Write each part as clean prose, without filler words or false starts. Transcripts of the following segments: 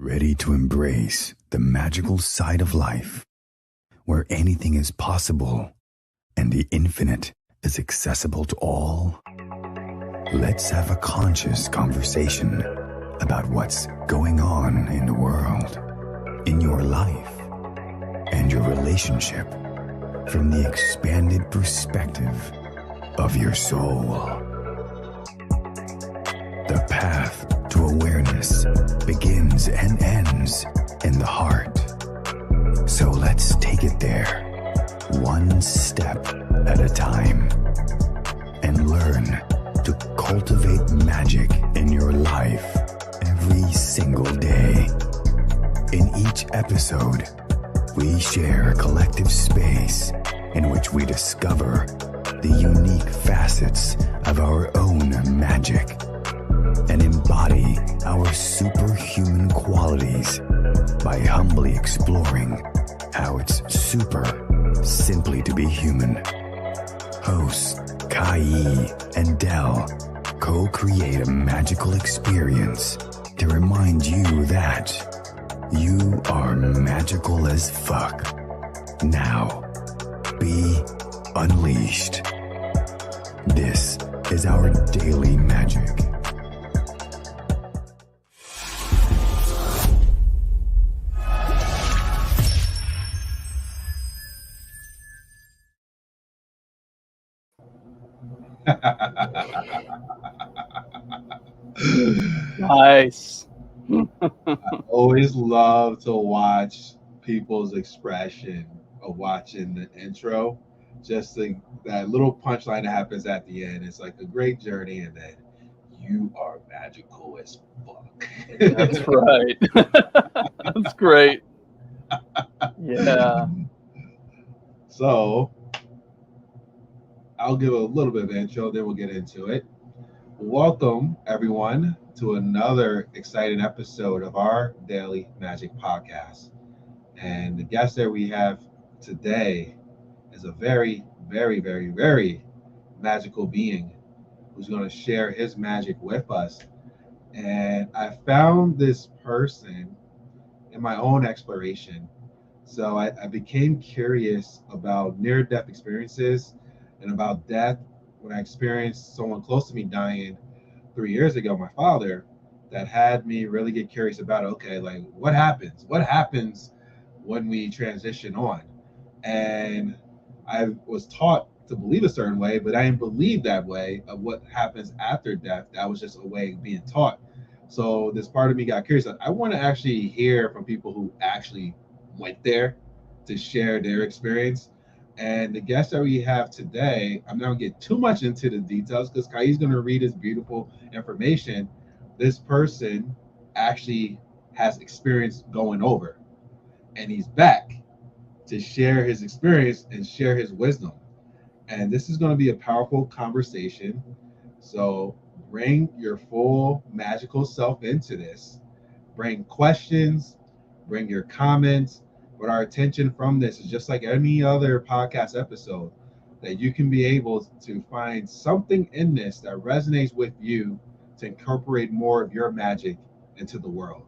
Ready to embrace the magical side of life, where anything is possible and the infinite is accessible to all? Let's have a conscious conversation about what's going on in the world, in your life, and your relationship from the expanded perspective of your soul. The path to awareness begins and ends in the heart. So let's take it there, one step at a time, and learn to cultivate magic in your life every single day. In each episode, we share a collective space in which we discover the unique facets of our own magic and embody our superhuman qualities by humbly exploring how it's super simply to be human. Hosts Kai and Del co-create a magical experience to remind you that you are magical as fuck. Now, be unleashed. This is our daily magic. Nice. I always love to watch people's expression of watching the intro. Just that little punchline that happens at the end. It's like a great journey, and then you are magical as fuck. That's right. That's great. Yeah. So I'll give a little bit of intro, then we'll get into it. Welcome, everyone, to another exciting episode of our Daily Magic Podcast. And the guest that we have today is a very, very, very, very magical being who's going to share his magic with us. And I found this person in my own exploration. So I became curious about near-death experiences and about death when I experienced someone close to me dying 3 years ago, my father, that had me really get curious about, okay, like what happens? What happens when we transition on? And I was taught to believe a certain way, but I didn't believe that way of what happens after death. That was just a way of being taught. So this part of me got curious. I want to actually hear from people who actually went there to share their experience. And the guest that we have today, I'm not going to get too much into the details because Kai's going to read his beautiful information. This person actually has experience going over, and he's back to share his experience and share his wisdom. And this is going to be a powerful conversation. So bring your full magical self into this. Bring questions, bring your comments. But our attention from this is just like any other podcast episode, that you can be able to find something in this that resonates with you to incorporate more of your magic into the world.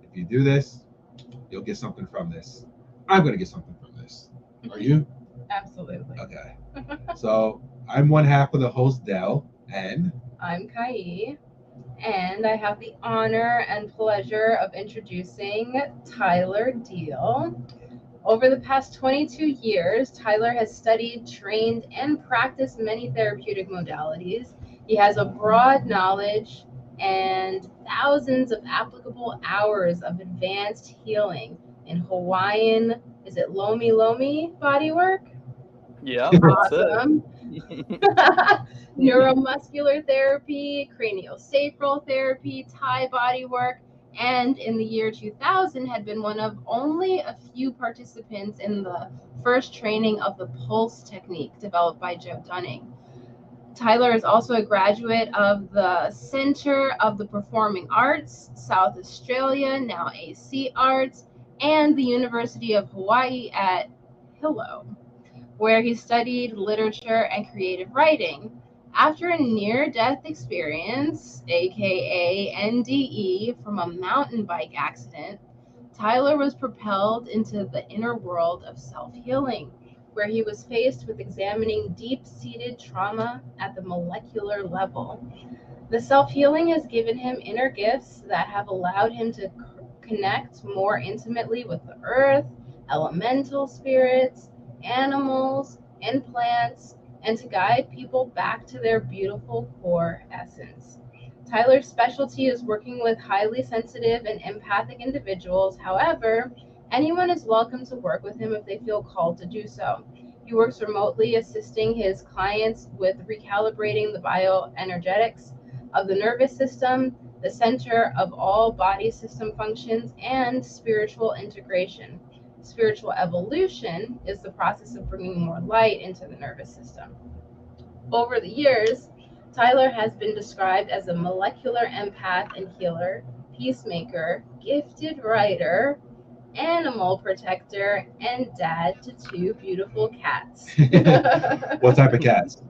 If you do this, you'll get something from this. I'm going to get something from this. Are you? Absolutely. Okay. So I'm one half of the host, Del, and I'm Kai, and I have the honor and pleasure of introducing Tyler Deal. Over the past 22 years, Tyler has studied, trained, and practiced many therapeutic modalities. He has a broad knowledge and thousands of applicable hours of advanced healing in Hawaiian, is it Lomi Lomi bodywork? Yeah. Awesome. Neuromuscular therapy, craniosacral therapy, Thai bodywork, and in the year 2000 had been one of only a few participants in the first training of the pulse technique developed by Joe Dunning. Tyler is also a graduate of the Center of the Performing Arts, South Australia, now AC Arts, and the University of Hawaiʻi at Hilo, where he studied literature and creative writing. After a near-death experience, aka NDE, from a mountain bike accident, Tyler was propelled into the inner world of self-healing, where he was faced with examining deep-seated trauma at the molecular level. The self-healing has given him inner gifts that have allowed him to connect more intimately with the earth, elemental spirits, animals, and plants, and to guide people back to their beautiful core essence. Tyler's specialty is working with highly sensitive and empathic individuals. However, anyone is welcome to work with him if they feel called to do so. He works remotely, assisting his clients with recalibrating the bioenergetics of the nervous system, the center of all body system functions, and spiritual integration. Spiritual evolution is the process of bringing more light into the nervous system. Over the years, Tyler has been described as a molecular empath and healer, peacemaker, gifted writer, animal protector, and dad to two beautiful cats. What type of cats?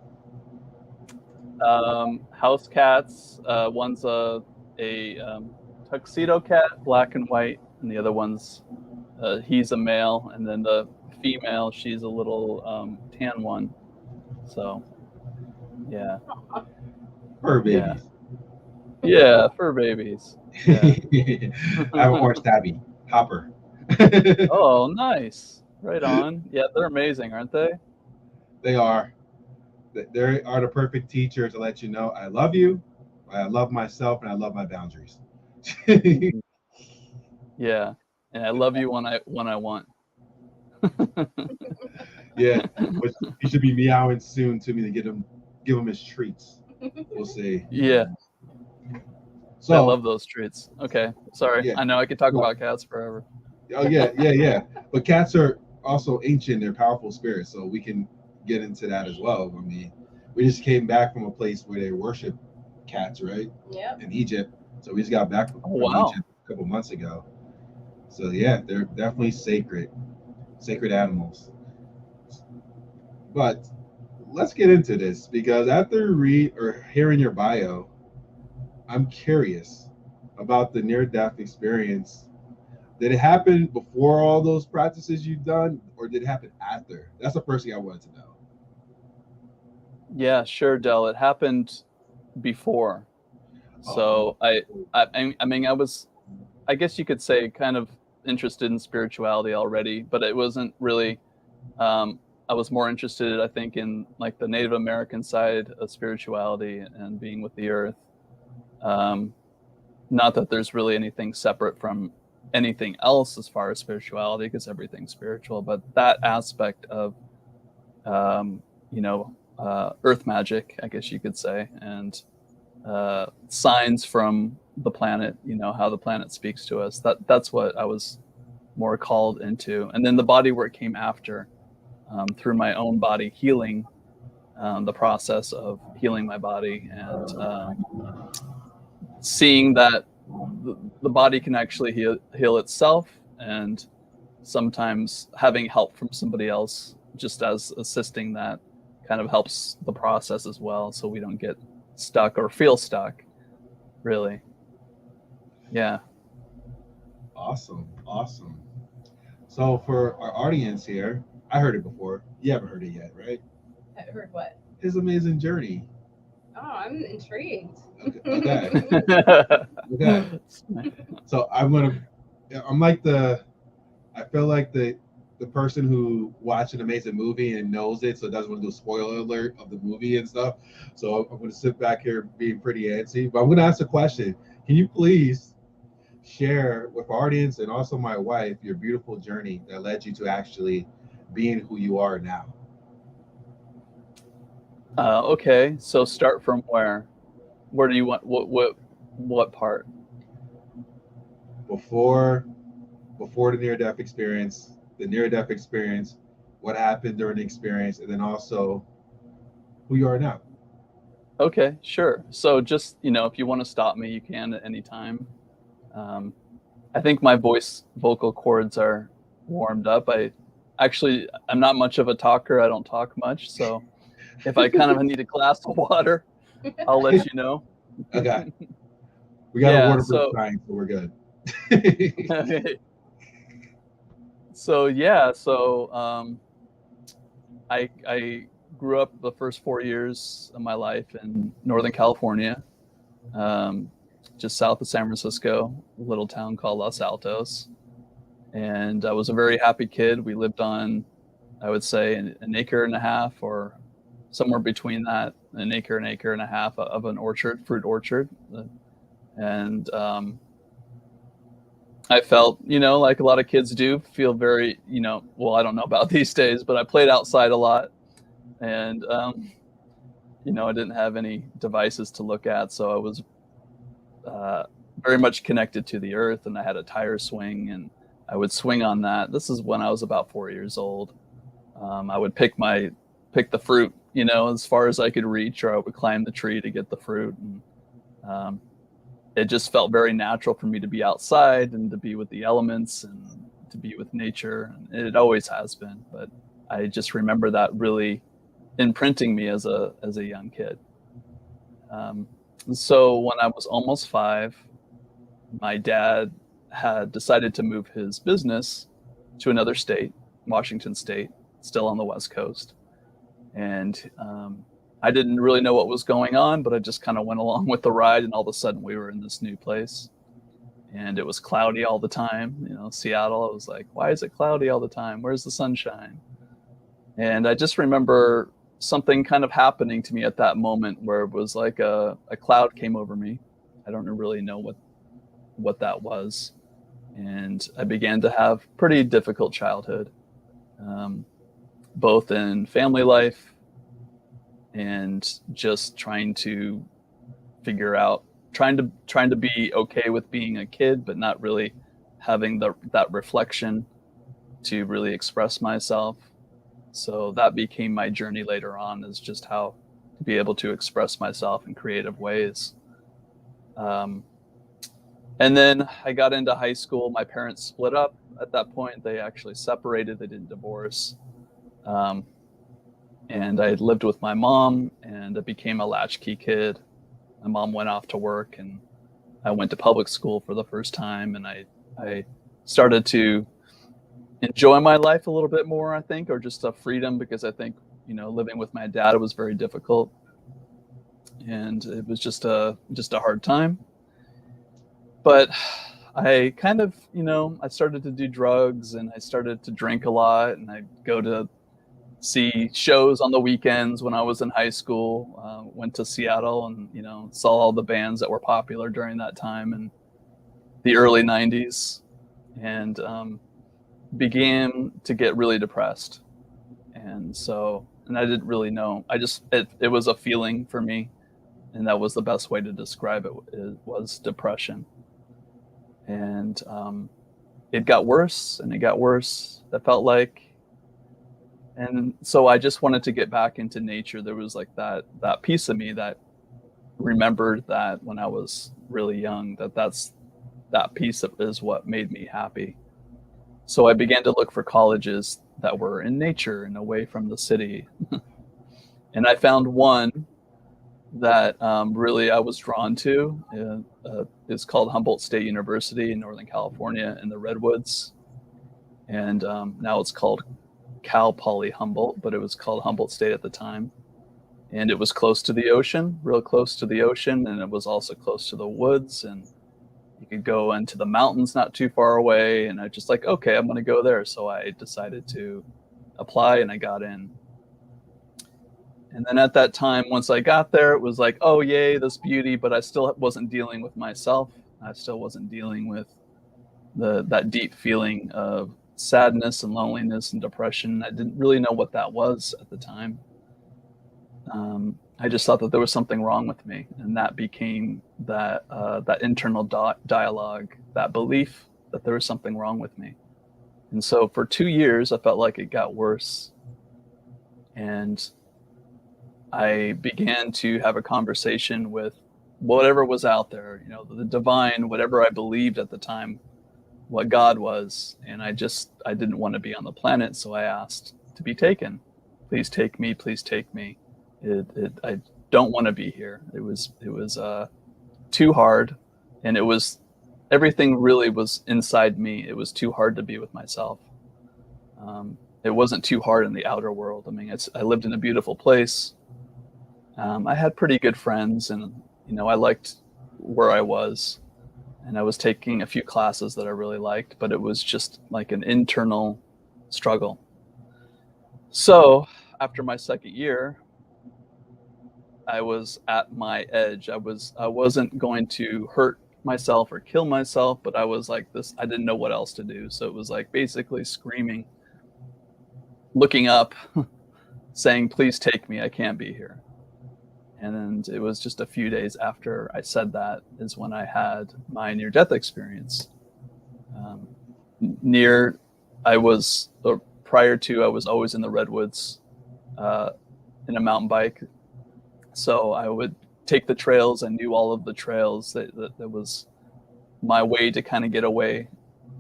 House cats. One's a tuxedo cat, black and white, and the other one's he's a male, and then the female, she's a little tan one. So, yeah. Fur babies. Yeah, fur babies. Yeah. I have a orange tabby, Hopper. Oh, nice. Right on. Yeah, they're amazing, aren't they? They are. They are the perfect teacher to let you know I love you, I love myself, and I love my boundaries. Yeah, and I love you when I want. Yeah, but he should be meowing soon to me to give him his treats. We'll see. Yeah, So I love those treats. Okay, sorry. Yeah. I know I could talk about cats forever. Oh yeah. But cats are also ancient; they're powerful spirits, so we can get into that as well. I mean, we just came back from a place where they worship cats, right? Yep. In Egypt. So we just got back from Wow. Egypt a couple months ago. So yeah, they're definitely sacred animals. But let's get into this because after hearing your bio, I'm curious about the near-death experience. Did it happen before all those practices you've done, or did it happen after? That's the first thing I wanted to know. Yeah, sure, Del. It happened before. So I mean, I guess you could say, kind of interested in spirituality already, but it wasn't really. I was more interested, I think, in like the Native American side of spirituality and being with the earth. Not that there's really anything separate from anything else as far as spirituality, because everything's spiritual, but that aspect of, earth magic, I guess you could say, and signs from the planet, how the planet speaks to us. That's what I was more called into. And then the body work came after, through my own body healing, the process of healing my body and seeing that the body can actually heal itself, and sometimes having help from somebody else just as assisting that kind of helps the process as well, so we don't get stuck or feel stuck, really. Yeah. Awesome. So for our audience here, I heard it before. You haven't heard it yet, right? I heard what? His amazing journey. Oh, I'm intrigued. Okay. So I feel like the person who watched an amazing movie and knows it, so it doesn't want to do a spoiler alert of the movie and stuff. So I'm going to sit back here being pretty antsy, but I'm going to ask a question. Can you please share with our audience and also my wife your beautiful journey that led you to actually being who you are now? Okay, so start from where? Where do you want? What part? Before the near-death experience, what happened during the experience, and then also who you are now. Okay, sure. So just, if you want to stop me, you can at any time. I think my vocal cords are warmed up. I'm not much of a talker. I don't talk much, so if I kind of need a glass of water, I'll let you know. Okay. We got a waterproof sign, so we're good. I grew up the first 4 years of my life in Northern California, just south of San Francisco, a little town called Los Altos. And I was a very happy kid. We lived on, I would say, an acre and a half, or somewhere between that, an acre and a half of an orchard, fruit orchard. And I felt, like a lot of kids do, feel very, well, I don't know about these days, but I played outside a lot. And, I didn't have any devices to look at. So I was very much connected to the earth, and I had a tire swing, and I would swing on that. This is when I was about 4 years old. I would pick the fruit, as far as I could reach, or I would climb the tree to get the fruit. And it just felt very natural for me to be outside and to be with the elements and to be with nature. And it always has been, but I just remember that really imprinting me as a young kid. So when I was almost 5, my dad had decided to move his business to another state, Washington State, still on the West Coast. And I didn't really know what was going on, but I just kind of went along with the ride. And all of a sudden we were in this new place, and it was cloudy all the time. Seattle, I was like, why is it cloudy all the time? Where's the sunshine? And I just remember something kind of happening to me at that moment, where it was like a cloud came over me. I don't really know what that was. And I began to have pretty difficult childhood, both in family life and just trying to figure out, trying to be okay with being a kid, but not really having that reflection to really express myself. So that became my journey later on, is just how to be able to express myself in creative ways. And then I got into high school. My parents split up at that point. They actually separated. They didn't divorce. And I lived with my mom, and I became a latchkey kid. My mom went off to work, and I went to public school for the first time. And I started to enjoy my life a little bit more, I think, or just a freedom, because I think, living with my dad, it was very difficult. And it was just a hard time. But I kind of, I started to do drugs, and I started to drink a lot, and I'd go to see shows on the weekends when I was in high school. Went to Seattle and, saw all the bands that were popular during that time in the early 90s, and began to get really depressed. And I didn't really know. It was a feeling for me, and that was the best way to describe it. It was depression. And it got worse, and it got worse. That felt like. And so I just wanted to get back into nature. There was like that piece of me that remembered that when I was really young, that piece is what made me happy. So I began to look for colleges that were in nature and away from the city. And I found one that really I was drawn to. It's called Humboldt State University in Northern California in the Redwoods. And now it's called Cal Poly Humboldt, but it was called Humboldt State at the time. And it was close to the ocean, real close to the ocean. And it was also close to the woods, and you could go into the mountains not too far away. And I just like, okay, I'm going to go there. So I decided to apply, and I got in. And then at that time, once I got there, it was like, oh, yay, this beauty. But I still wasn't dealing with myself. I still wasn't dealing with that deep feeling of sadness and loneliness and depression. I didn't really know what that was at the time. I just thought that there was something wrong with me, and that became that internal dialogue, that belief that there was something wrong with me. And so for 2 years, I felt like it got worse, and I began to have a conversation with whatever was out there, the divine, whatever I believed at the time, what God was. And I didn't want to be on the planet. So I asked to be taken. Please take me, please take me. I don't want to be here. It was too hard, and it was everything really was inside me. It was too hard to be with myself. It wasn't too hard in the outer world. I mean, I lived in a beautiful place. I had pretty good friends, and I liked where I was, and I was taking a few classes that I really liked, but it was just like an internal struggle. So after my second year, I was at my edge. I wasn't going to hurt myself or kill myself, but I was like this. I didn't know what else to do. So it was like basically screaming, looking up, saying, "Please take me. I can't be here." And it was just a few days after I said that is when I had my near-death experience. Prior to, I was always in the redwoods in a mountain bike. So I would take the trails. I knew all of the trails. That was my way to kind of get away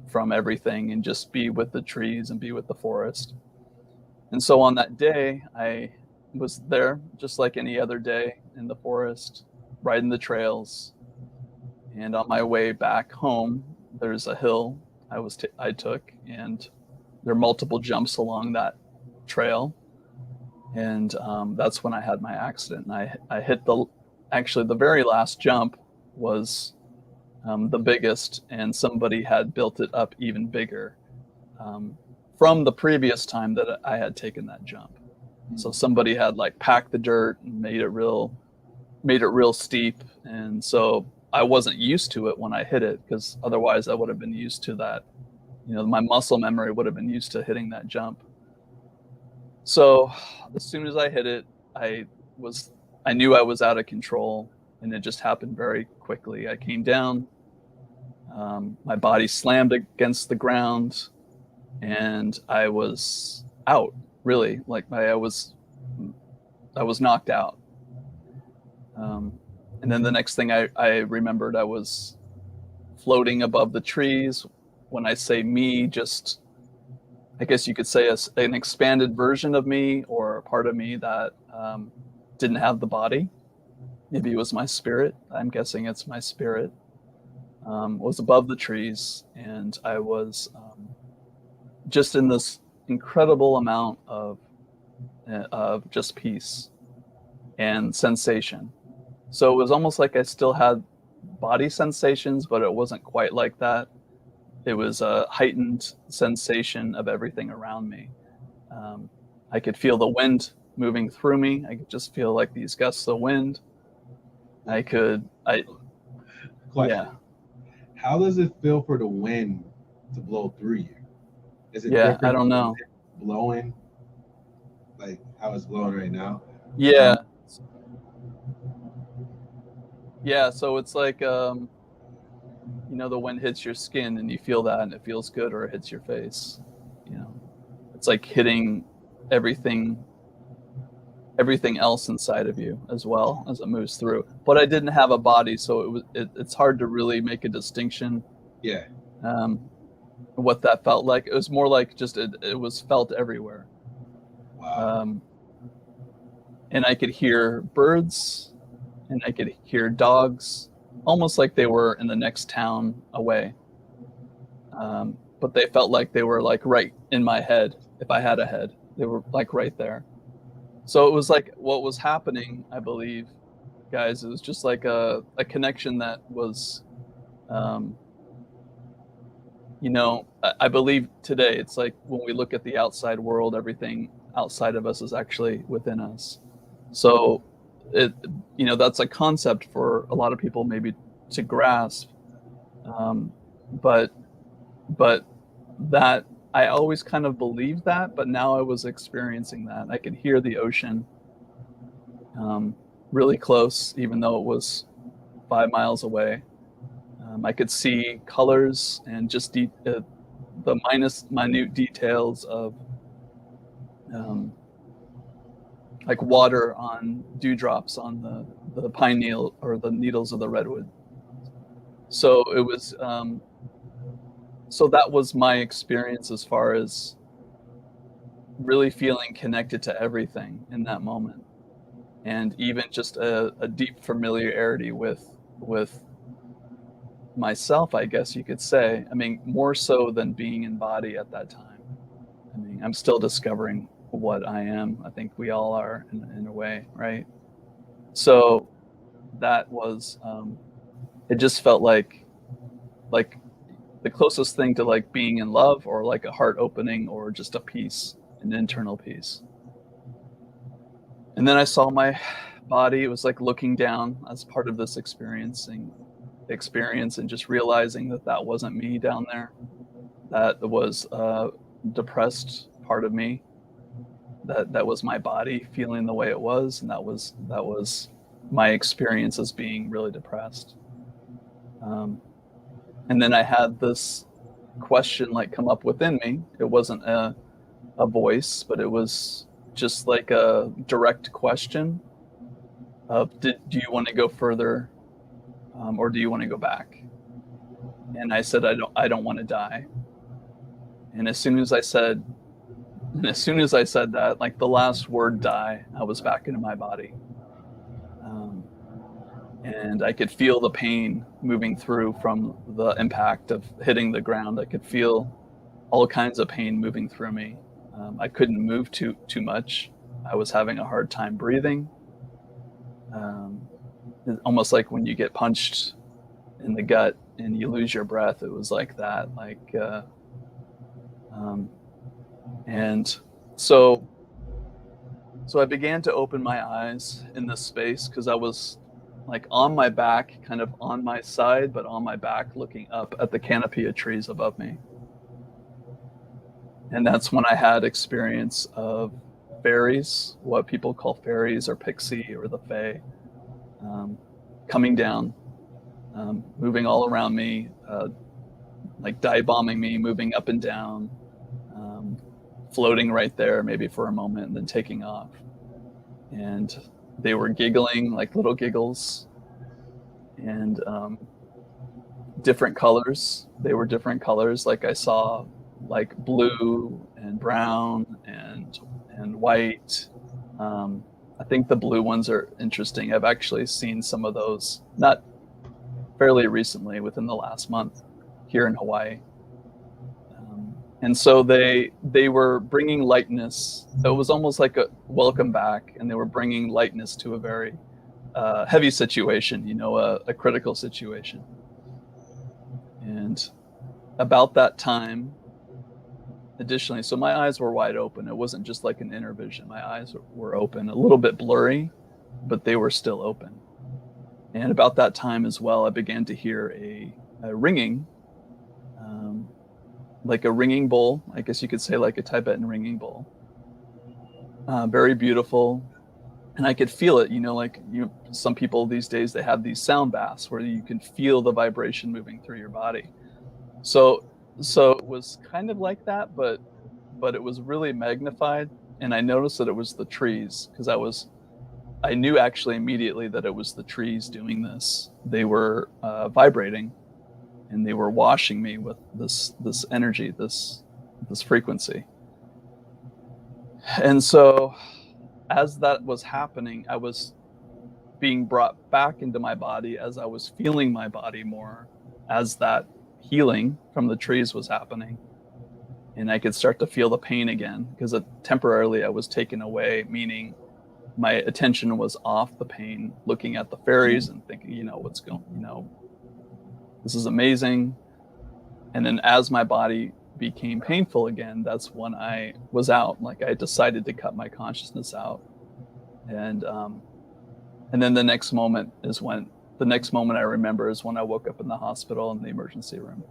from everything and just be with the trees and be with the forest. And so on that day, I was there just like any other day in the forest, riding the trails. And on my way back home, there's a hill I took, and there are multiple jumps along that trail. And that's when I had my accident. And I hit the very last jump was the biggest, and somebody had built it up even bigger from the previous time that I had taken that jump. So somebody had like packed the dirt and made it real steep. And so I wasn't used to it when I hit it, because otherwise I would have been used to that. My muscle memory would have been used to hitting that jump. So as soon as I hit it, I knew I was out of control, and it just happened very quickly. I came down, my body slammed against the ground, and I was out, really. Like I was knocked out. And then the next thing I remembered, I was floating above the trees. When I say me, just, I guess you could say an expanded version of me, or a part of me that didn't have the body. Maybe it was my spirit. I'm guessing it's my spirit. Was above the trees, and I was just in this incredible amount of just peace and sensation. So it was almost like I still had body sensations, but it wasn't quite like that. It was a heightened sensation of everything around me. I could feel the wind moving through me. I could just feel like these gusts of wind. Question. Yeah. How does it feel for the wind to blow through you? Is it Yeah, different I don't know. blowing like how it's blowing right now? Yeah. Yeah, so it's like the wind hits your skin and you feel that, and it feels good, or it hits your face. It's like hitting everything else inside of you as well as it moves through. But I didn't have a body, so it's hard to really make a distinction. Yeah. What that felt like. It was more like just it was felt everywhere. Wow. And I could hear birds, and I could hear dogs, almost like they were in the next town away. But they felt like they were like right in my head. If I had a head, they were like right there. So it was like what was happening, I believe, guys, it was just like a connection that was, I believe today it's like when we look at the outside world, everything outside of us is actually within us. So that's a concept for a lot of people maybe to grasp. But that I always kind of believed that, but now I was experiencing that. I could hear the ocean really close, even though it was 5 miles away. I could see colors and just the minute details of like water on dewdrops on the pine needle or the needles of the redwood. So it was, so that was my experience as far as really feeling connected to everything in that moment. and even just a deep familiarity with myself, I guess you could say. I mean, more so than being in body at that time. I mean, I'm still discovering what I am. I think we all are in a way, right? So that was, it just felt like the closest thing to like being in love, or like a heart opening, or just a peace, an internal peace. And then I saw my body. It was like looking down as part of this experience, and just realizing that that wasn't me down there. That was a depressed part of me. That was my body feeling the way it was, and that was my experience as being really depressed. And then I had this question like come up within me. It wasn't a voice, but it was just like a direct question of, do you want to go further, or do you want to go back? And I said, I don't want to die. And as soon as I said that, like the last word, die, I was back into my body. And I could feel the pain moving through from the impact of hitting the ground. I could feel all kinds of pain moving through me. I couldn't move too much. I was having a hard time breathing. Almost like when you get punched in the gut and you lose your breath. It was like that. And so I began to open my eyes in this space, because I was like on my back, kind of on my side, but on my back looking up at the canopy of trees above me. And that's when I had experience of fairies, what people call fairies or pixie or the fae, coming down, moving all around me, like dive bombing me, moving up and down, floating right there maybe for a moment and then taking off. And they were giggling, like little giggles, and different colors. They were different colors. Like I saw like blue and brown and white. I think the blue ones are interesting. I've actually seen some of those, not fairly recently, within the last month here in Hawaii. And so they were bringing lightness. It was almost like a welcome back, and they were bringing lightness to a very heavy situation, a critical situation. And about that time, additionally, so my eyes were wide open. It wasn't just like an inner vision. My eyes were open, a little bit blurry, but they were still open. And about that time as well, I began to hear a ringing, like a ringing bowl, I guess you could say, like a Tibetan ringing bowl. Very beautiful. And I could feel it, some people these days, they have these sound baths where you can feel the vibration moving through your body. So it was kind of like that, but it was really magnified. And I noticed that it was the trees, because I knew actually immediately that it was the trees doing this. They were vibrating, and they were washing me with this energy, this frequency. And so as that was happening, I was being brought back into my body as I was feeling my body more, as that healing from the trees was happening. And I could start to feel the pain again, because temporarily I was taken away, meaning my attention was off the pain, looking at the fairies and thinking, what's going, this is amazing. And then as my body became painful again, that's when I was out. Like I decided to cut my consciousness out. And then the next moment I remember is when I woke up in the hospital in the emergency room.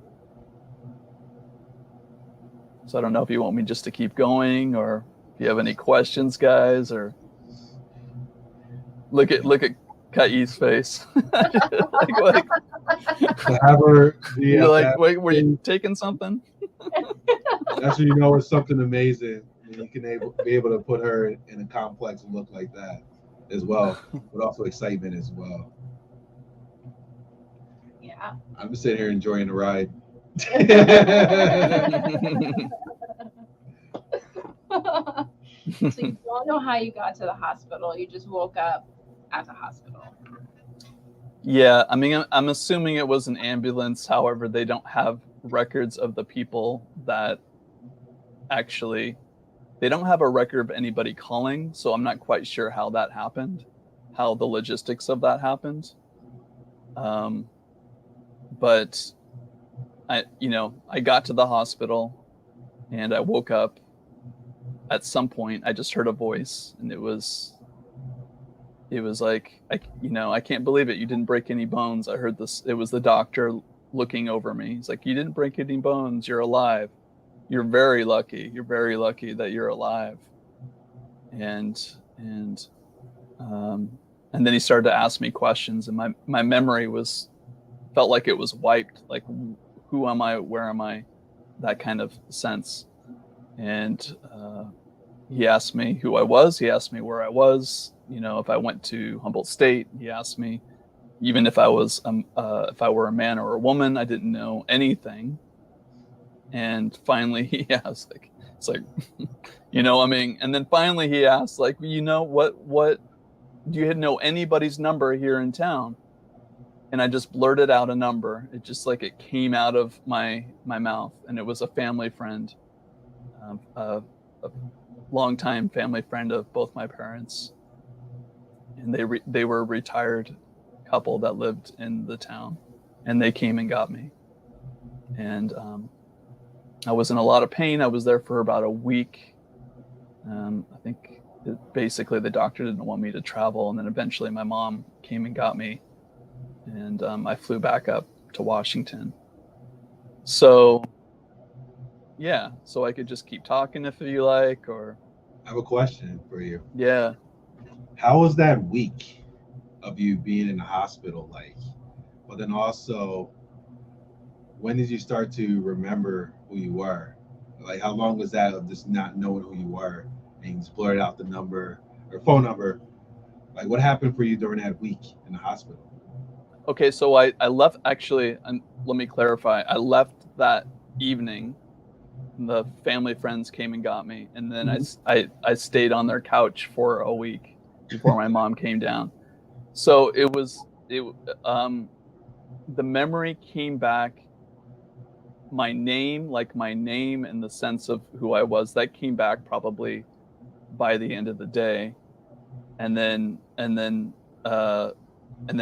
So I don't know if you want me just to keep going, or if you have any questions, guys, or look at Kai's face. You're like, wait, were you taking something? That's when you know it's something amazing. And you can be able to put her in a complex look like that as well, but also excitement as well. Yeah. I'm just sitting here enjoying the ride. So you don't know how you got to the hospital. You just woke up at the hospital. Yeah, I mean, I'm assuming it was an ambulance. However, they don't have records of the people that actually, they don't have a record of anybody calling. So I'm not quite sure how that happened, how the logistics of that happened. But I got to the hospital and I woke up. At some point, I just heard a voice, and it was like, I can't believe it. You didn't break any bones. I heard this. It was the doctor looking over me. He's like, you didn't break any bones. You're alive. You're very lucky. You're very lucky that you're alive. And then he started to ask me questions, and my memory felt like it was wiped. Like, who am I? Where am I? That kind of sense. And he asked me who I was. He asked me where I was. If I went to Humboldt State. He asked me even if I was if I were a man or a woman. I didn't know anything. And finally, he asked, like, it's like, I mean. And then finally, he asked, like, what do you know anybody's number here in town? And I just blurted out a number. It just, like, it came out of my mouth, and it was a family friend. A longtime family friend of both my parents, and they were a retired couple that lived in the town, and they came and got me. And I was in a lot of pain. I was there for about a week. I think basically the doctor didn't want me to travel, and then eventually my mom came and got me, and I flew back up to Washington. So yeah, so I could just keep talking if you like, or... I have a question for you. Yeah. How was that week of you being in the hospital like? But then also, when did you start to remember who you were? Like, how long was that of just not knowing who you were and you just blurted out the number or phone number? Like, what happened for you during that week in the hospital? Okay, so I left, actually, and let me clarify. I left that evening. The family friends came and got me, and then I stayed on their couch for a week before my mom came down. So the memory came back. My name and the sense of who I was, that came back probably by the end of the day, and then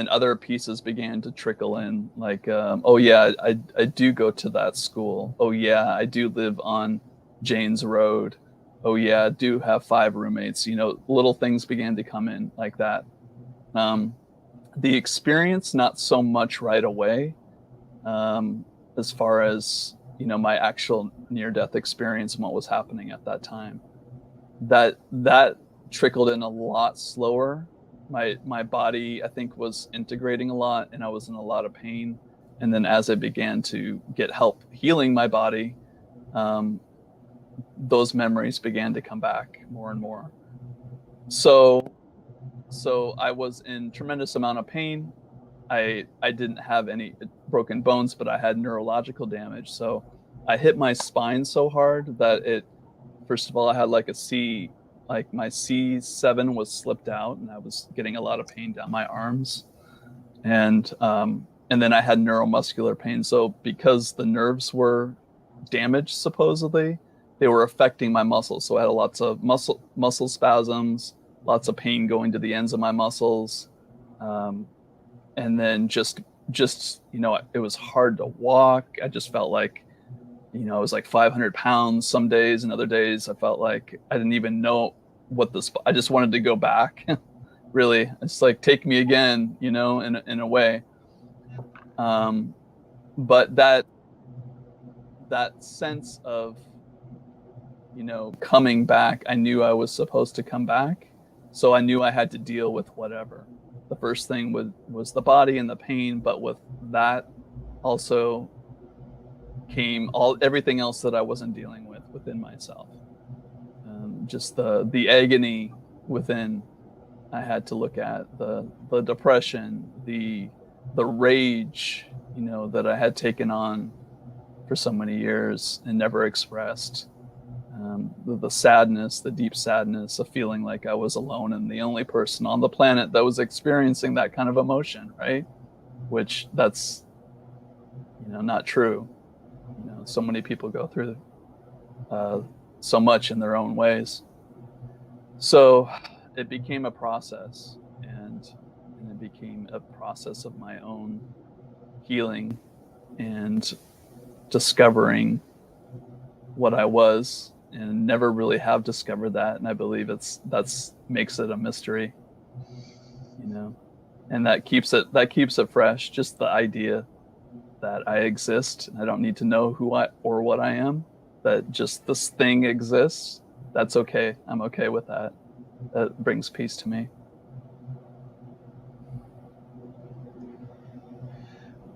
other pieces began to trickle in, like, oh yeah, I do go to that school. Oh yeah, I do live on Jane's Road. Oh yeah, I do have 5 roommates. Little things began to come in like that. The experience, not so much right away, as far as, my actual near-death experience and what was happening at that time. That trickled in a lot slower. My body, I think, was integrating a lot, and I was in a lot of pain. And then as I began to get help healing my body, those memories began to come back more and more. So I was in tremendous amount of pain. I didn't have any broken bones, but I had neurological damage. So I hit my spine so hard that first of all, I had like my C7 was slipped out, and I was getting a lot of pain down my arms. And then I had neuromuscular pain. So because the nerves were damaged, supposedly, they were affecting my muscles. So I had lots of muscle spasms, lots of pain going to the ends of my muscles. And then just it was hard to walk. I just felt like, I was like 500 pounds some days, and other days I felt like I didn't even know I just wanted to go back. Really, it's like, take me again, in a way. But that sense of, coming back, I knew I was supposed to come back. So I knew I had to deal with whatever. The first thing was the body and the pain, but with that also came everything else that I wasn't dealing with within myself. Just the agony within. I had to look at the depression, the rage, that I had taken on for so many years and never expressed. the sadness, the deep sadness of feeling like I was alone and the only person on the planet that was experiencing that kind of emotion, right? Which that's, not true. So many people go through so much in their own ways. So it became a process, and it became a process of my own healing and discovering what I was, and never really have discovered that. And I believe that's makes it a mystery, and that keeps it fresh. Just the idea that I exist and I don't need to know who or what I am, that just this thing exists. That's okay. I'm okay with that. That brings peace to me.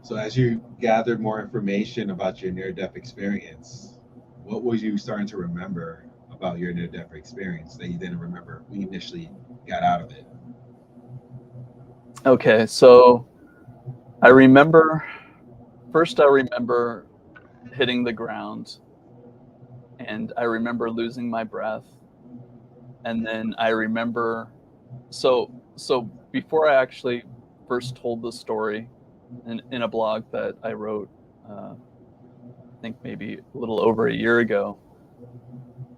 So as you gathered more information about your near-death experience, what were you starting to remember about your near-death experience that you didn't remember when you initially got out of it? Okay, so I remember hitting the ground, and I remember losing my breath. And then I remember, so before I actually first told the story in a blog that I wrote, I think maybe a little over a year ago,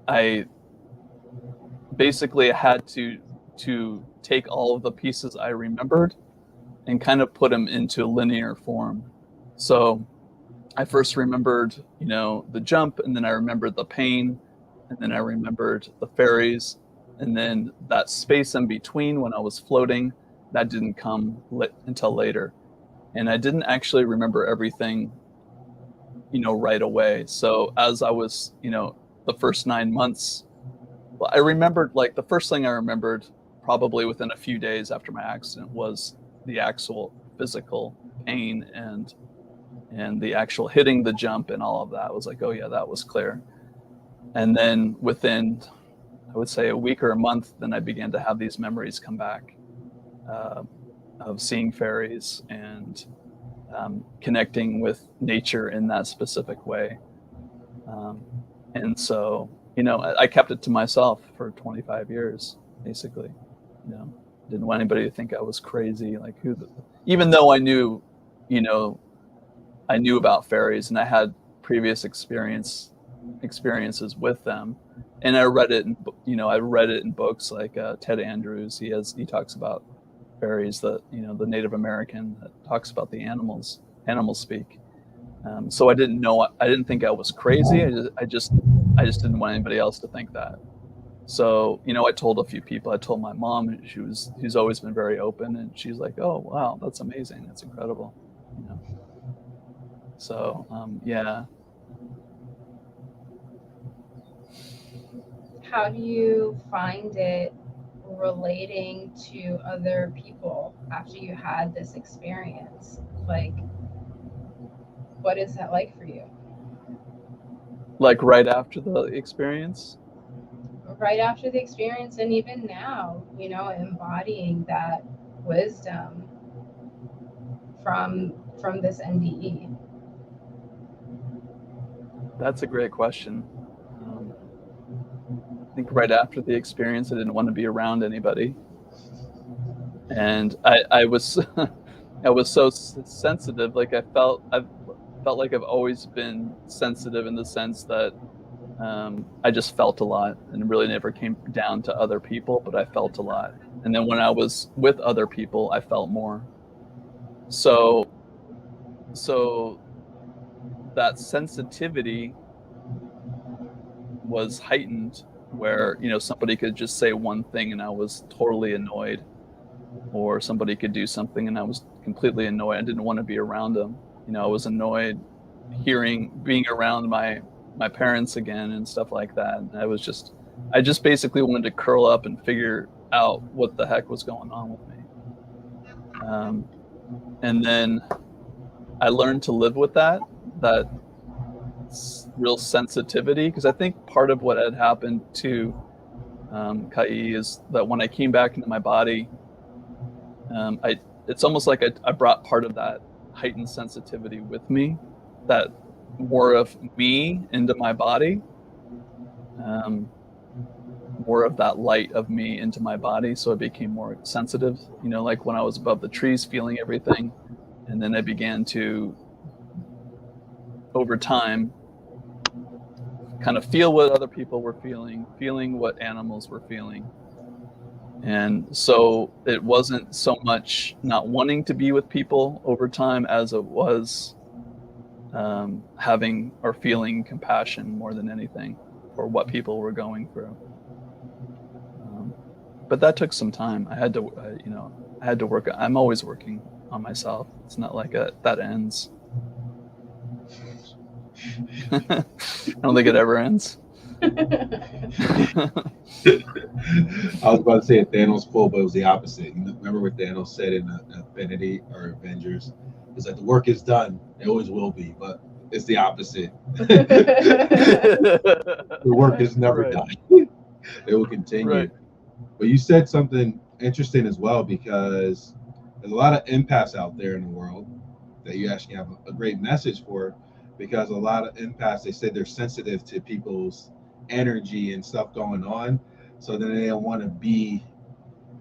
I basically had to take all of the pieces I remembered and kind of put them into linear form. So I first remembered, the jump, and then I remembered the pain, and then I remembered the ferries, and then that space in between when I was floating, that didn't come until later. And I didn't actually remember everything, right away. So as I was, the first 9 months, well, I remembered, like, the first thing I remembered probably within a few days after my accident was the actual physical pain and the actual hitting the jump and all of that. I was like, oh yeah, that was clear. And then within, I would say, a week or a month, then I began to have these memories come back of seeing fairies and connecting with nature in that specific way. And so, I kept it to myself for 25 years, basically. Didn't want anybody to think I was crazy. Like, even though I knew about fairies and I had previous experiences with them, and I read it in books like Ted Andrews. He talks about fairies, the Native American that talks about the animals speak. So I didn't think I was crazy. I just didn't want anybody else to think that. So, I told a few people. I told my mom, who's always been very open, and she's like, oh wow, that's amazing, that's incredible. So yeah. How do you find it relating to other people after you had this experience? Like, what is that like for you? Like right after the experience? Right after the experience, and even now, embodying that wisdom from this NDE. That's a great question. I think right after the experience, I didn't want to be around anybody, and I was I was so sensitive. Like I felt like I've always been sensitive in the sense that I just felt a lot and really never came down to other people, but I felt a lot. And then when I was with other people, I felt more. So that sensitivity was heightened, where somebody could just say one thing and I was totally annoyed, or somebody could do something and I was completely annoyed. I didn't want to be around them. I was annoyed being around my parents again and stuff like that. And I just basically wanted to curl up and figure out what the heck was going on with me. And then I learned to live with that real sensitivity, because I think part of what had happened to Kai is that when I came back into my body, it's almost like I brought part of that heightened sensitivity with me, that more of me into my body. more of that light of me into my body, so I became more sensitive, like when I was above the trees feeling everything, and then I began to, over time, kind of feel what other people were feeling what animals were feeling. And so it wasn't so much not wanting to be with people over time as it was having or feeling compassion more than anything for what people were going through. But that took some time. I had to work. I'm always working on myself. It's not like that ends. I don't think it ever ends. I was about to say a Thanos quote, but it was the opposite. Remember what Thanos said in Infinity or Avengers? It's like the work is done. It always will be, but it's the opposite. The work is never done. It will continue. Right. But you said something interesting as well, because there's a lot of empaths out there in the world that you actually have a great message for, because a lot of empaths, they say they're sensitive to people's energy and stuff going on, so then they don't want to be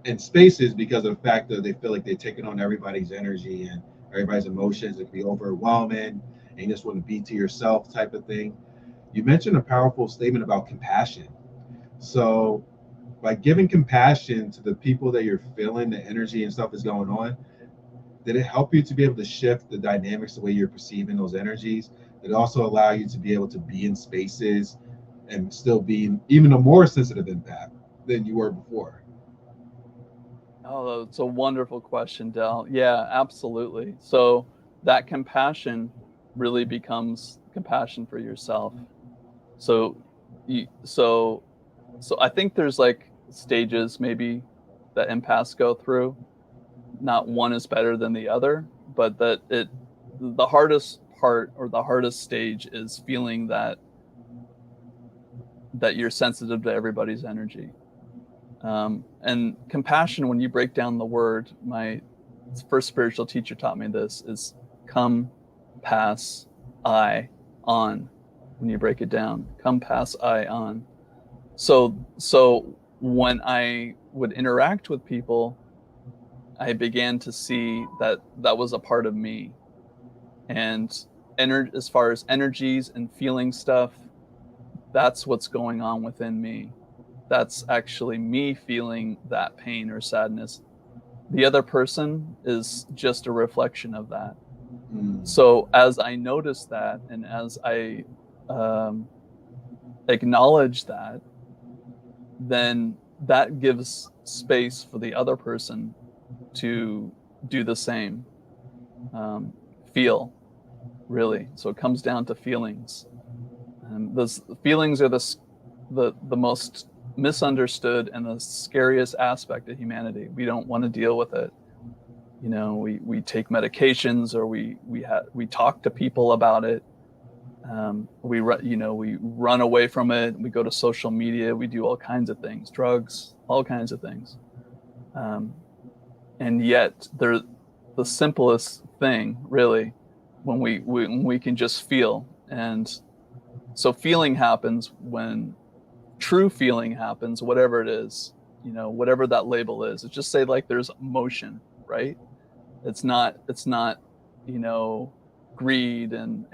in spaces because of the fact that they feel like they're taking on everybody's energy and everybody's emotions. It can be overwhelming and you just want to be to yourself type of thing. You mentioned a powerful statement about compassion. So by giving compassion to the people that you're feeling, the energy and stuff is going on, did it help you to be able to shift the dynamics, the way you're perceiving those energies? Did it also allow you to be able to be in spaces and still be even a more sensitive empath than you were before? Oh, it's a wonderful question, Del. Yeah, absolutely. So that compassion really becomes compassion for yourself. So I think there's like stages maybe that empaths go through. Not one is better than the other, but the hardest part or the hardest stage is feeling that you're sensitive to everybody's energy. And compassion, when you break down the word, my first spiritual teacher taught me this, is come, pass, I, on. When you break it down, come, pass, I, on. So when I would interact with people, I began to see that was a part of me. And as far as energies and feeling stuff, that's what's going on within me. That's actually me feeling that pain or sadness. The other person is just a reflection of that. So as I notice that, and as I acknowledge that, then that gives space for the other person to do the same. Feel, really. So it comes down to feelings. And those feelings are the most misunderstood and the scariest aspect of humanity. We don't want to deal with it. We take medications, or we talk to people about it. We run away from it. We go to social media. We do all kinds of things, drugs, all kinds of things. And yet they're the simplest thing, really, when we can just feel. And so feeling happens when true feeling happens, whatever it is, whatever that label is. It's just say like there's emotion, right? It's not greed and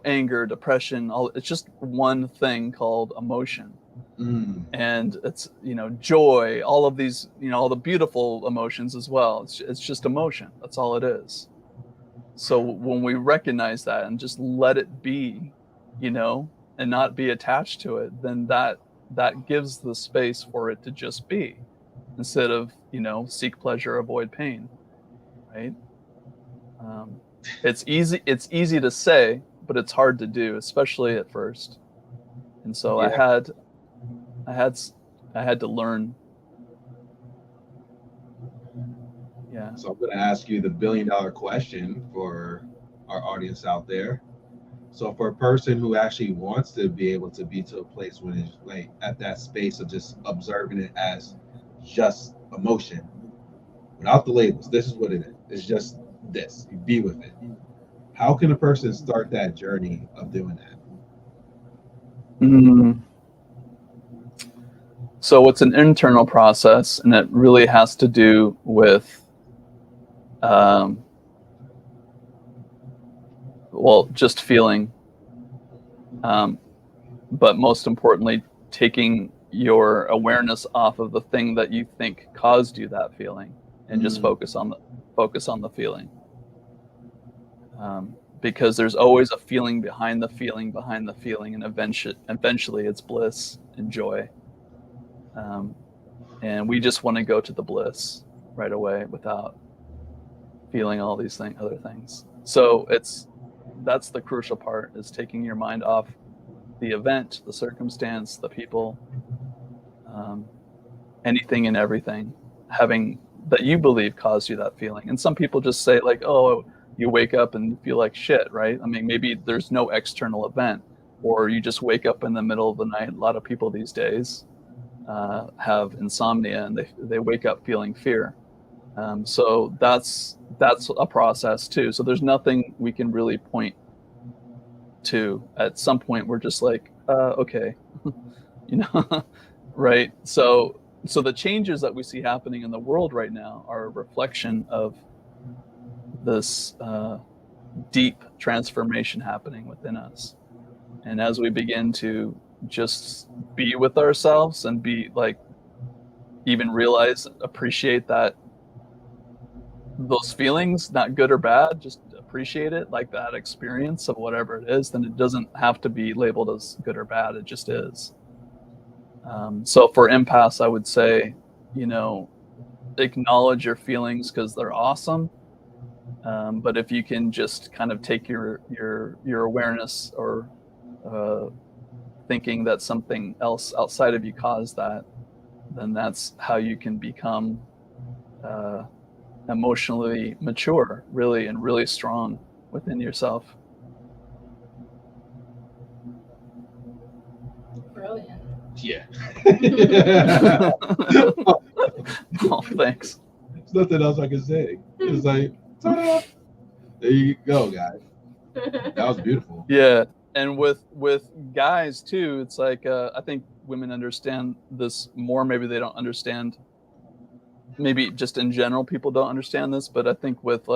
anger, depression. It's just one thing called emotion. And it's joy, all of these, all the beautiful emotions as well. It's just emotion. That's all it is. So when we recognize that and just let it be, and not be attached to it, then that gives the space for it to just be, instead of seek pleasure, avoid pain, right? It's easy to say, but it's hard to do, especially at first. And so yeah. I had to learn. Yeah. So I'm going to ask you the $1 billion question for our audience out there. So for a person who actually wants to be able to be to a place when it's like at that space of just observing it as just emotion, without the labels, this is what it is. It's just this. You be with it. How can a person start that journey of doing that? Mm. So it's an internal process, and it really has to do with, just feeling, but most importantly, taking your awareness off of the thing that you think caused you that feeling, and just focus on the feeling. Because there's always a feeling behind the feeling, and eventually it's bliss and joy. And we just want to go to the bliss right away without feeling all these other things. So that's the crucial part, is taking your mind off the event, the circumstance, the people, anything and everything having that you believe caused you that feeling. And some people just say like, oh, you wake up and feel like shit, right? I mean, maybe there's no external event, or you just wake up in the middle of the night. A lot of people these days have insomnia, and they wake up feeling fear. So that's a process too. So there's nothing we can really point to. At some point, we're just like, okay, right? So the changes that we see happening in the world right now are a reflection of this deep transformation happening within us. And as we begin to just be with ourselves and be like, even realize, appreciate that those feelings, not good or bad, just appreciate it, like that experience of whatever it is, then it doesn't have to be labeled as good or bad. It just is. So for empaths, I would say, acknowledge your feelings because they're awesome. But if you can just kind of take your awareness, or thinking that something else outside of you caused that, then that's how you can become emotionally mature, really, and really strong within yourself. Brilliant. Yeah. Oh, thanks. There's nothing else I can say. It's like, ta-da! There you go, guys. That was beautiful. Yeah. And with guys too, it's like, I think women understand this more. Maybe they don't understand. Maybe just in general, people don't understand this. But I think with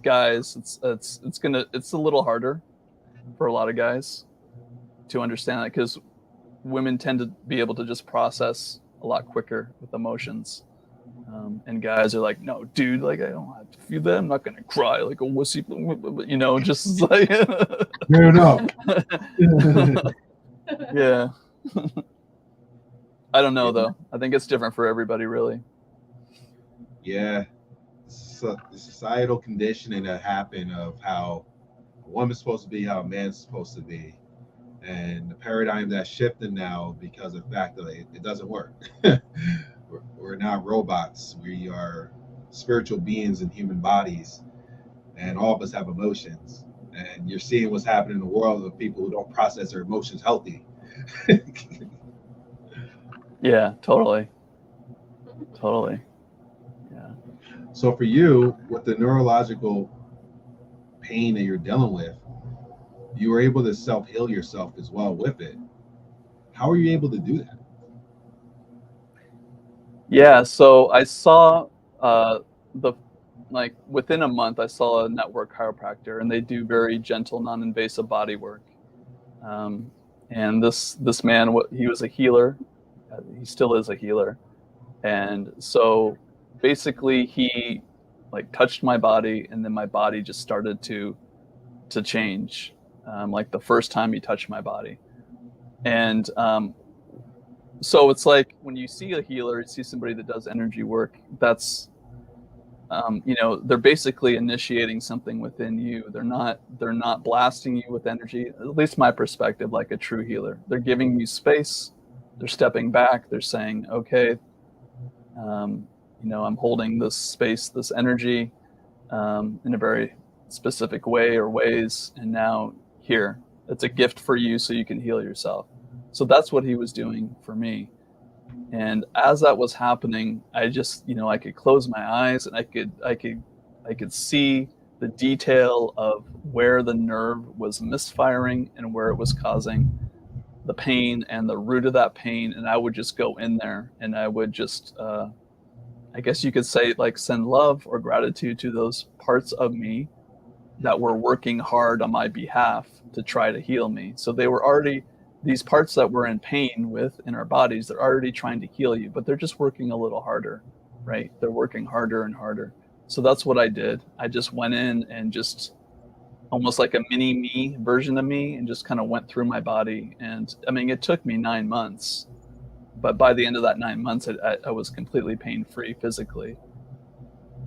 guys, it's a little harder for a lot of guys to understand that, because women tend to be able to just process a lot quicker with emotions. And guys are like, no, dude, like, I don't have to feel that. I'm not going to cry like a wussy, just like. Fair enough. Yeah. I don't know, though. I think it's different for everybody, really. Yeah. So the societal conditioning that happened of how a woman's supposed to be, how a man's supposed to be. And the paradigm that's shifting now because of the fact that it doesn't work. We're not robots. We are spiritual beings in human bodies, and all of us have emotions. And you're seeing what's happening in the world of people who don't process their emotions healthy. Yeah, totally. Yeah. So for you, with the neurological pain that you're dealing with, you were able to self-heal yourself as well with it. How are you able to do that? Yeah, so I saw within a month, I saw a network chiropractor, and they do very gentle, non-invasive body work. And this man, he was a healer. He still is a healer. And so basically he touched my body, and then my body just started to change. Like the first time he touched my body. And so it's like when you see a healer, you see somebody that does energy work, that's they're basically initiating something within you. They're not blasting you with energy, at least my perspective, like a true healer. They're giving you space, they're stepping back, they're saying, okay, I'm holding this space, this energy, in a very specific way or ways, and now here, it's a gift for you so you can heal yourself. So that's what he was doing for me. And as that was happening, I just, I could close my eyes, and I could see the detail of where the nerve was misfiring and where it was causing the pain and the root of that pain, and I would just go in there, and I would just I guess you could say, like, send love or gratitude to those parts of me that were working hard on my behalf to try to heal me. So they were already, these parts that we're in pain with in our bodies, they're already trying to heal you, but they're just working a little harder, right? They're working harder and harder. So that's what I did. I just went in and just almost like a mini me version of me, and just kind of went through my body. And I mean, it took me 9 months, but by the end of that 9 months, I was completely pain-free physically.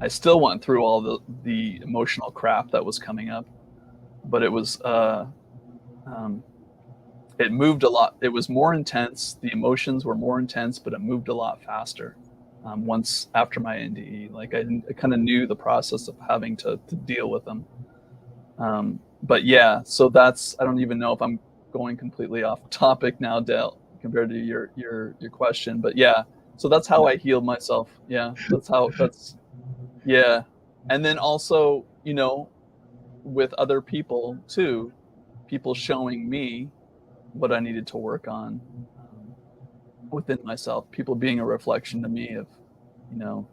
I still went through all the emotional crap that was coming up, but it was, it moved a lot. It was more intense. The emotions were more intense, but it moved a lot faster. Once after my NDE, like I kind of knew the process of having to deal with them. But yeah, so that's, I don't even know if I'm going completely off topic now, Dale, compared to your question, but yeah, so that's how I healed myself. Yeah, yeah. And then also, you know, with other people too, people showing me what I needed to work on within myself, people being a reflection to me of, you know,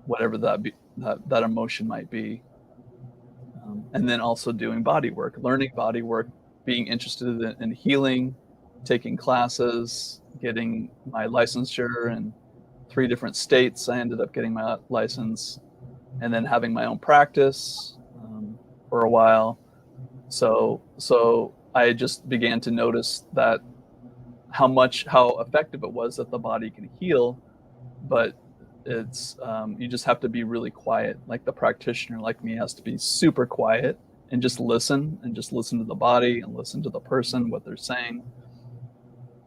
whatever that emotion might be. And then also doing body work, learning body work, being interested in healing, taking classes, getting my licensure in 3 different states. I ended up getting my license, and then having my own practice for a while. So I just began to notice that how effective it was that the body can heal, but it's you just have to be really quiet. Like the practitioner like me has to be super quiet and just listen to the body and listen to the person, what they're saying,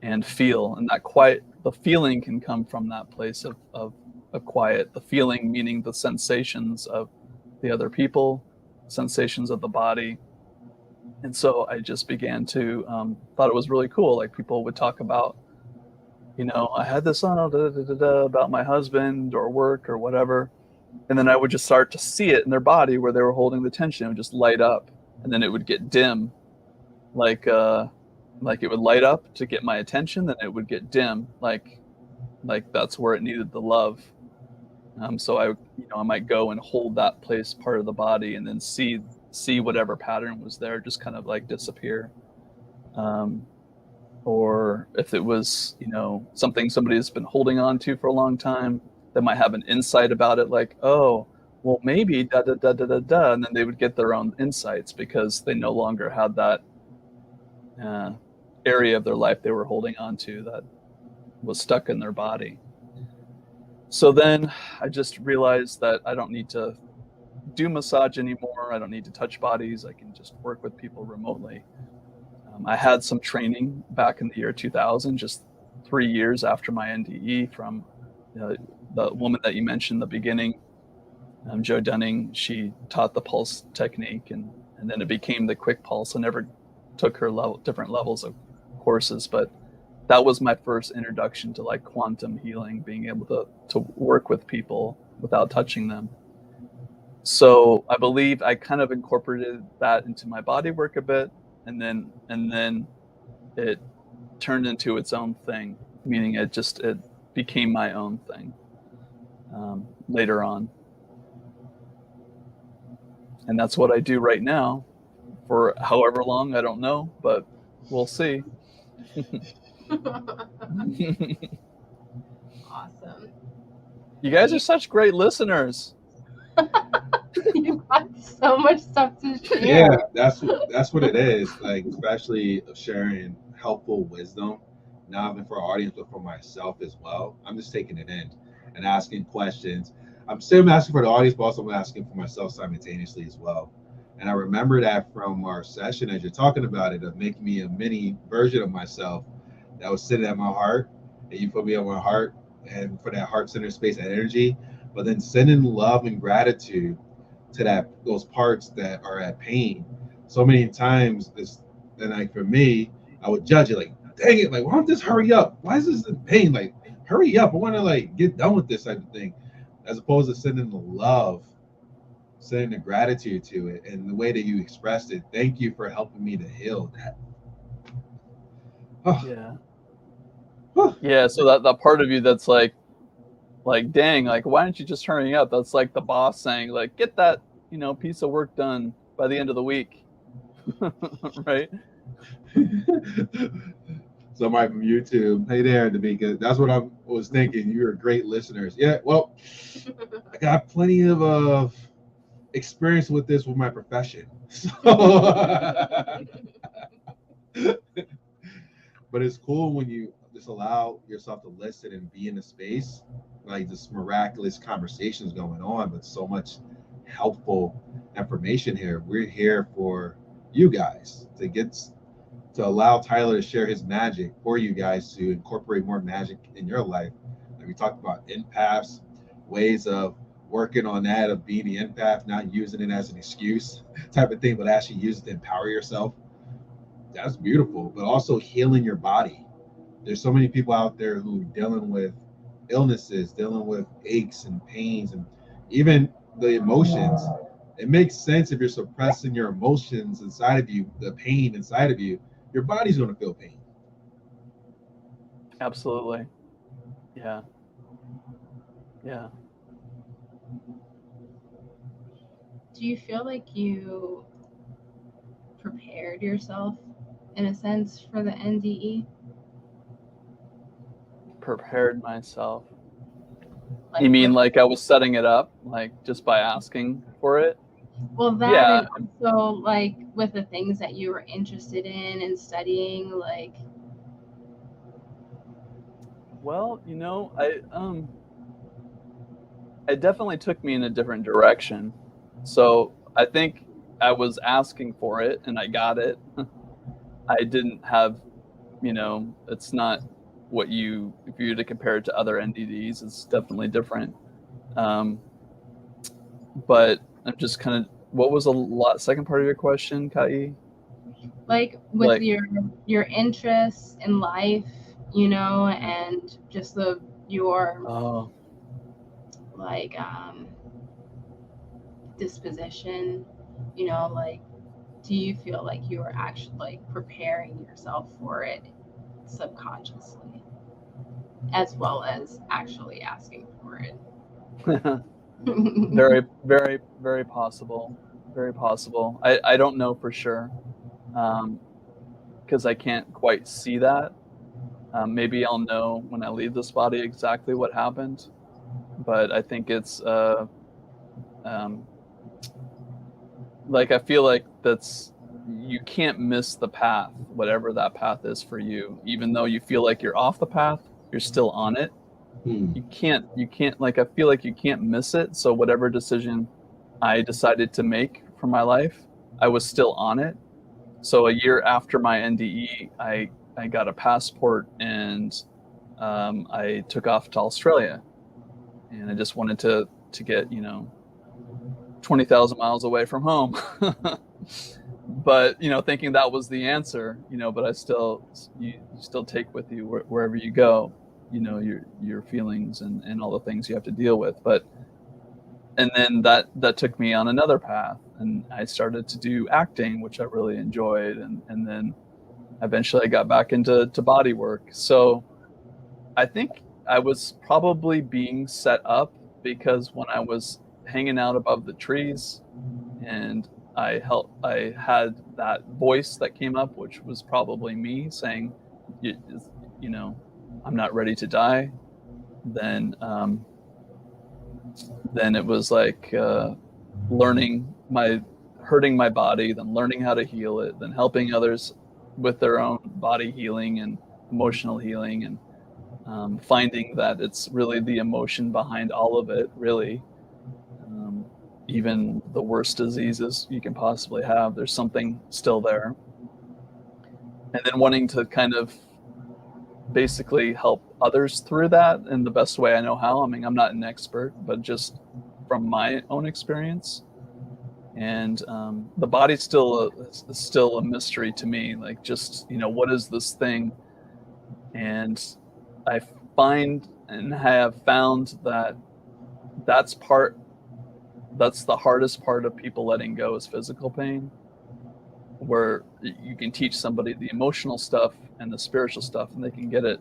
and feel. And that quiet, the feeling can come from that place of quiet. The feeling meaning the sensations of the other people, sensations of the body. And so I just began to thought it was really cool. Like people would talk about, you know, I had this about my husband or work or whatever. And then I would just start to see it in their body where they were holding the tension. It would just light up, and then it would get dim. Like it would light up to get my attention, then it would get dim. Like that's where it needed the love. So I might go and hold that place, part of the body, and then see whatever pattern was there just kind of like disappear. Or if it was, you know, something somebody has been holding on to for a long time, they might have an insight about it, like, oh, well, maybe da da da da da da, and then they would get their own insights because they no longer had that area of their life they were holding on to that was stuck in their body. So then I just realized that I don't need to do massage anymore. I don't need to touch bodies. I can just work with people remotely. I had some training back in the year 2000, just 3 years after my NDE, from the woman that you mentioned in the beginning, Jo Dunning. She taught the pulse technique, and then it became the quick pulse. I never took her different levels of courses, but that was my first introduction to like quantum healing, being able to work with people without touching them. So I believe I kind of incorporated that into my body work a bit, and then it turned into its own thing, meaning it became my own thing later on. And that's what I do right now for however long, I don't know, but we'll see. Awesome. You guys are such great listeners. You've got so much stuff to share. Yeah, that's what it is. Like, especially sharing helpful wisdom, not only for our audience but for myself as well. I'm just taking it in and asking questions. I'm still asking for the audience, but also I'm asking for myself simultaneously as well. And I remember that from our session, as you're talking about it, of making me a mini version of myself that was sitting at my heart, and you put me on my heart, and for that heart-centered space and energy, but then sending love and gratitude to those parts that are at pain. So many times, and like for me, I would judge it, like, dang it, like, why don't this hurry up? Why is this in pain? Like, hurry up! I want to like get done with this type of thing, as opposed to sending the love, sending the gratitude to it, and the way that you expressed it. Thank you for helping me to heal that. Oh, Yeah. whew. Yeah. So that part of you that's like, dang, like, why don't you just hurry up? That's like the boss saying, like, get that, piece of work done by the end of the week. Right? Somebody from YouTube, hey there, D'Amica. That's what I was thinking. You're great listeners. Yeah, well, I got plenty of experience with this with my profession. So, but it's cool when you just allow yourself to listen and be in a space like this miraculous conversations going on, but so much helpful information here. We're here for you guys to allow Tyler to share his magic for you guys to incorporate more magic in your life. Like we talked about empaths, ways of working on that, of being the empath, not using it as an excuse type of thing, but actually use it to empower yourself. That's beautiful, but also healing your body. There's so many people out there who are dealing with illnesses, dealing with aches and pains, and even the emotions. It makes sense if you're suppressing your emotions inside of you, the pain inside of you, your body's going to feel pain. Absolutely. Yeah. Yeah. Do you feel like you prepared yourself in a sense for the NDE? Prepared myself. Like, You mean like I was setting it up, like just by asking for it? well, that Yeah. and also like with the things that you were interested in and studying, like. Well, it definitely took me in a different direction. So I think I was asking for it and I got it. I didn't have, it's not what if you were to compare it to other NDDs, it's definitely different. But I'm just kind of, what was second part of your question, Kai? Like with Like, your interests in life, and just your oh, like disposition, like, do you feel like you were actually like preparing yourself for it subconsciously as well as actually asking for it? very, very, very possible. Very possible. I don't know for sure, because I can't quite see that. Maybe I'll know when I leave this body exactly what happened, but I think it's like I feel like you can't miss the path, whatever that path is for you. Even though you feel like you're off the path, you're still on it. You can't like, I feel like you can't miss it. So whatever decision I decided to make for my life, I was still on it. So a year after my NDE, I got a passport and I took off to Australia, and I just wanted to get 20,000 miles away from home. But thinking that was the answer, but you still take with you wherever you go, your feelings and all the things you have to deal with. And then that took me on another path, and I started to do acting, which I really enjoyed, and then eventually I got back into bodywork. So I think I was probably being set up, because when I was hanging out above the trees and I had that voice that came up, which was probably me saying, I'm not ready to die. Then it was like hurting my body, then learning how to heal it, then helping others with their own body healing and emotional healing, and finding that it's really the emotion behind all of it, really. Even the worst diseases you can possibly have, there's something still there. And then wanting to kind of basically help others through that in the best way I know how. I mean, I'm not an expert, but just from my own experience. And the body's still a mystery to me. Like, just, what is this thing? And I find and have found that that's the hardest part of people letting go, is physical pain. where you can teach somebody the emotional stuff and the spiritual stuff, and they can get it,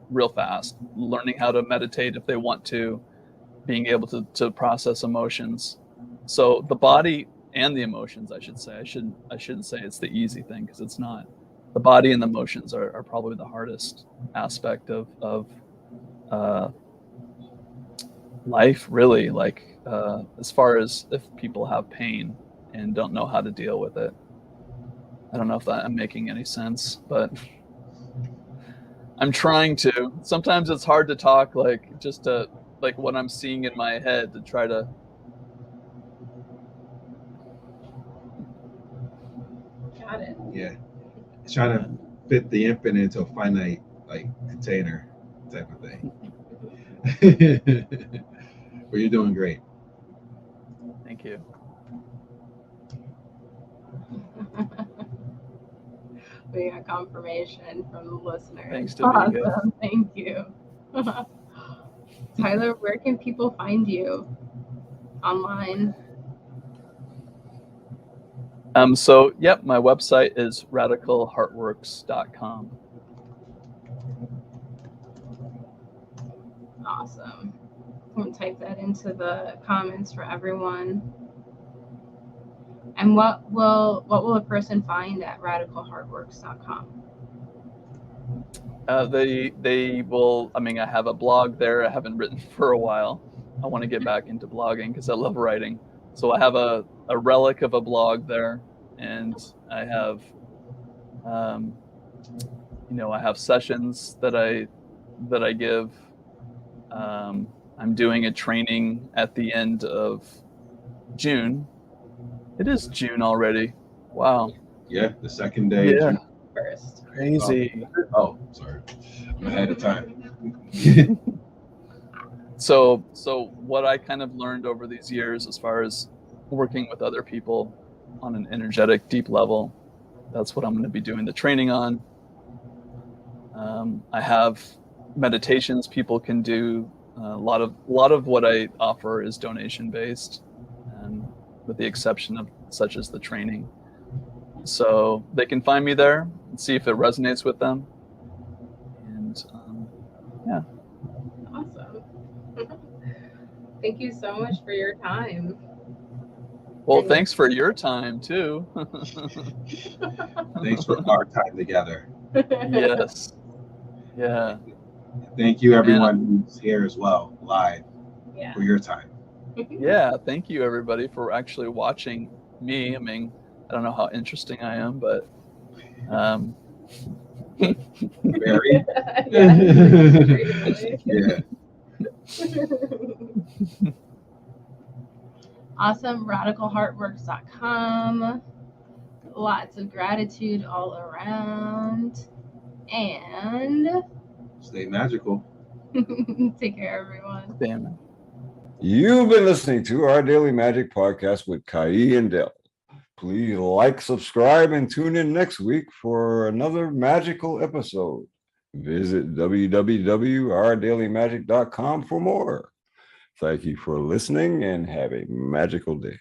real fast. Learning how to meditate if they want to, being able to process emotions. So the body and the emotions, I should say. I shouldn't say it's the easy thing, because it's not. The body and the emotions are probably the hardest aspect of life, really. Like as far as if people have pain and don't know how to deal with it. I don't know if I'm making any sense, but I'm trying to. Sometimes it's hard to talk just like what I'm seeing in my head, to try to. Got it. Yeah. It's trying to fit the infinite into a finite container type of thing. But you're doing great. Thank you. We got confirmation from the listeners. Thanks to awesome. Thank you. Tyler, where can people find you online? So my website is radicalheartworks.com. Awesome. I'm going to type that into the comments for everyone. And what will a person find at radicalheartworks.com? They will. I mean, I have a blog there. I haven't written for a while. I want to get back into blogging because I love writing. So I have a relic of a blog there, and I have, I have sessions that I give. I'm doing a training at the end of June. It is June already. Wow. Yeah, the second day. Yeah. June. First. Crazy. Oh, sorry. I'm ahead of time. So what I kind of learned over these years, as far as working with other people on an energetic, deep level, that's what I'm going to be doing the training on. I have meditations people can do. A lot of what I offer is donation based, with the exception of such as the training. So they can find me there and see if it resonates with them. And yeah. Awesome. Thank you so much for your time. Well, thanks for your time too. Thanks for our time together. Yes. Yeah. Thank you, everyone who's here as well, live, for your time. Yeah. Thank you, everybody, for actually watching me. I mean, I don't know how interesting I am, but very. Yeah. Awesome. Radicalheartworks.com. Lots of gratitude all around. And stay magical. Take care, everyone. Damn it. You've been listening to our Daily Magic Podcast with Kai and Del. Please like, subscribe, and tune in next week for another magical episode. Visit www.ourdailymagic.com for more. Thank you for listening and have a magical day.